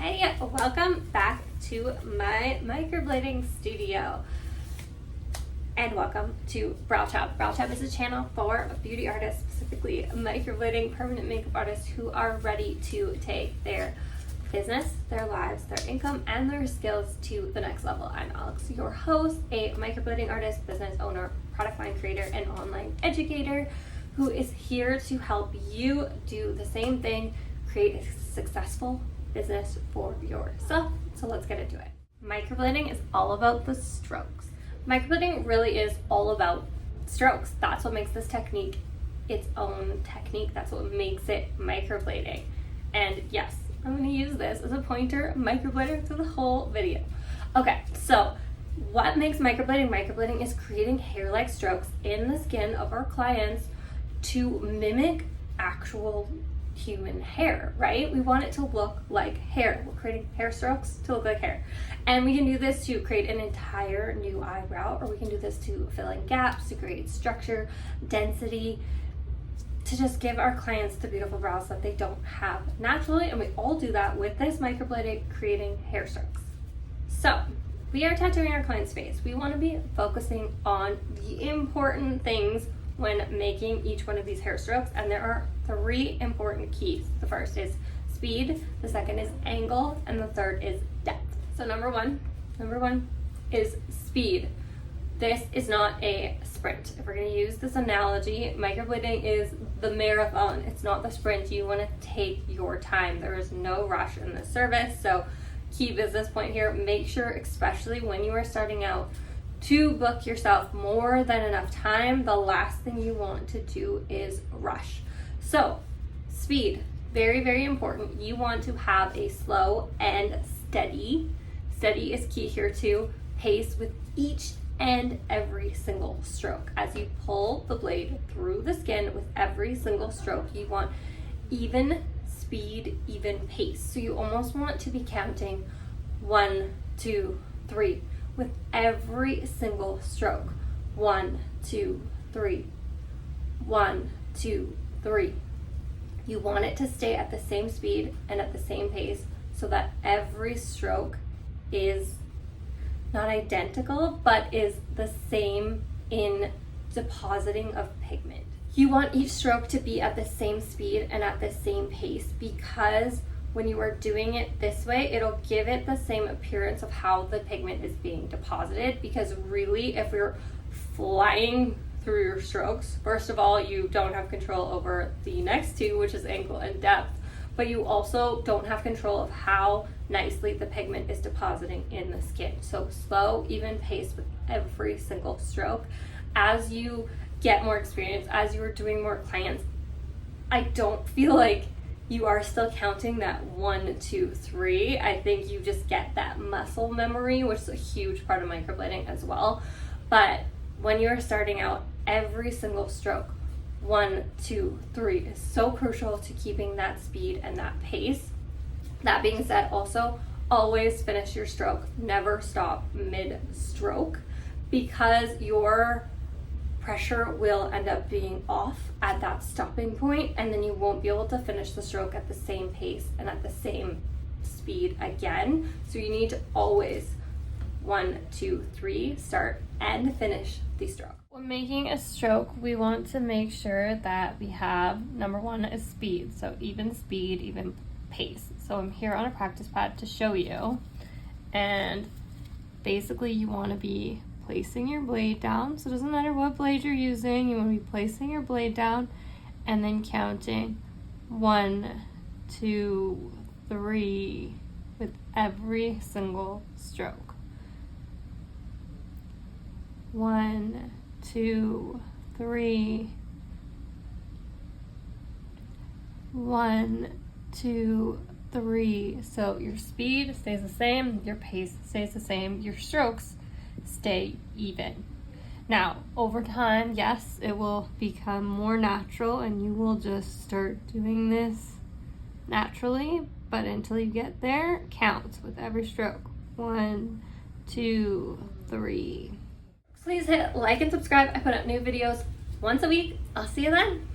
Hi, welcome back to my microblading studio. And welcome to Brow Tab. Brow Tab is a channel for beauty artists, specifically microblading permanent makeup artists who are ready to take their business, their lives, their income, and their skills to the next level. I'm Alex, your host, a microblading artist, business owner, product line creator, and online educator who is here to help you do the same thing, create a successful business for yourself. So let's get into it. Microblading is all about the strokes. Microblading really is all about strokes. That's what makes this technique its own technique. That's what makes it microblading. And yes, I'm going to use this as a pointer microblader through the whole video. Okay, so what makes microblading? Microblading is creating hair-like strokes in the skin of our clients to mimic actual human hair, right? We want it to look like hair. We're creating hair strokes to look like hair. And we can do this to create an entire new eyebrow, or we can do this to fill in gaps, to create structure, density, to just give our clients the beautiful brows that they don't have naturally. And we all do that with this microblading, creating hair strokes. So we are tattooing our client's face. We want to be focusing on the important things when making each one of these hair strokes, and there are 3 important keys. The first is speed, the second is angle, and the third is depth. So number one is speed. This is not a sprint. If we're going to use this analogy, microblading is the marathon. It's not the sprint. You want to take your time. There is no rush in this service. So key business point here, make sure, especially when you are starting out, to book yourself more than enough time. The last thing you want to do is rush. So speed, very, very important. You want to have a slow and steady. Steady is key here too. Pace with each and every single stroke. As you pull the blade through the skin with every single stroke, you want even speed, even pace. So you almost want to be counting 1, 2, 3 with every single stroke. 1, 2, 3. 1, 2, 3. You want it to stay at the same speed and at the same pace so that every stroke is not identical, but is the same in depositing of pigment. You want each stroke to be at the same speed and at the same pace, because when you are doing it this way, it'll give it the same appearance of how the pigment is being deposited. Because really, if you're flying through your strokes, first of all, you don't have control over the next 2, which is angle and depth, but you also don't have control of how nicely the pigment is depositing in the skin. So slow, even pace with every single stroke. As you get more experience, as you are doing more clients, I don't feel like you are still counting that 1, 2, 3. I think you just get that muscle memory, which is a huge part of microblading as well. But when you're starting out, every single stroke, 1, 2, 3, is so crucial to keeping that speed and that pace. That being said, also always finish your stroke. Never stop mid-stroke, because your pressure will end up being off at that stopping point, and then you won't be able to finish the stroke at the same pace and at the same speed again. So you need to always 1, 2, 3 start and finish the stroke. When making a stroke, we want to make sure that we have, number 1 is speed. So even speed, even pace. So I'm here on a practice pad to show you, and basically you want to be placing your blade down. So it doesn't matter what blade you're using, you want to be placing your blade down and then counting 1, 2, 3 with every single stroke. 1, 2, 3. 1, 2, 3. So your speed stays the same, your pace stays the same, your strokes stay even. Now, over time, yes, it will become more natural and you will just start doing this naturally, but until you get there, count with every stroke. 1, 2, 3. Please hit like and subscribe. I put up new videos once a week. I'll see you then.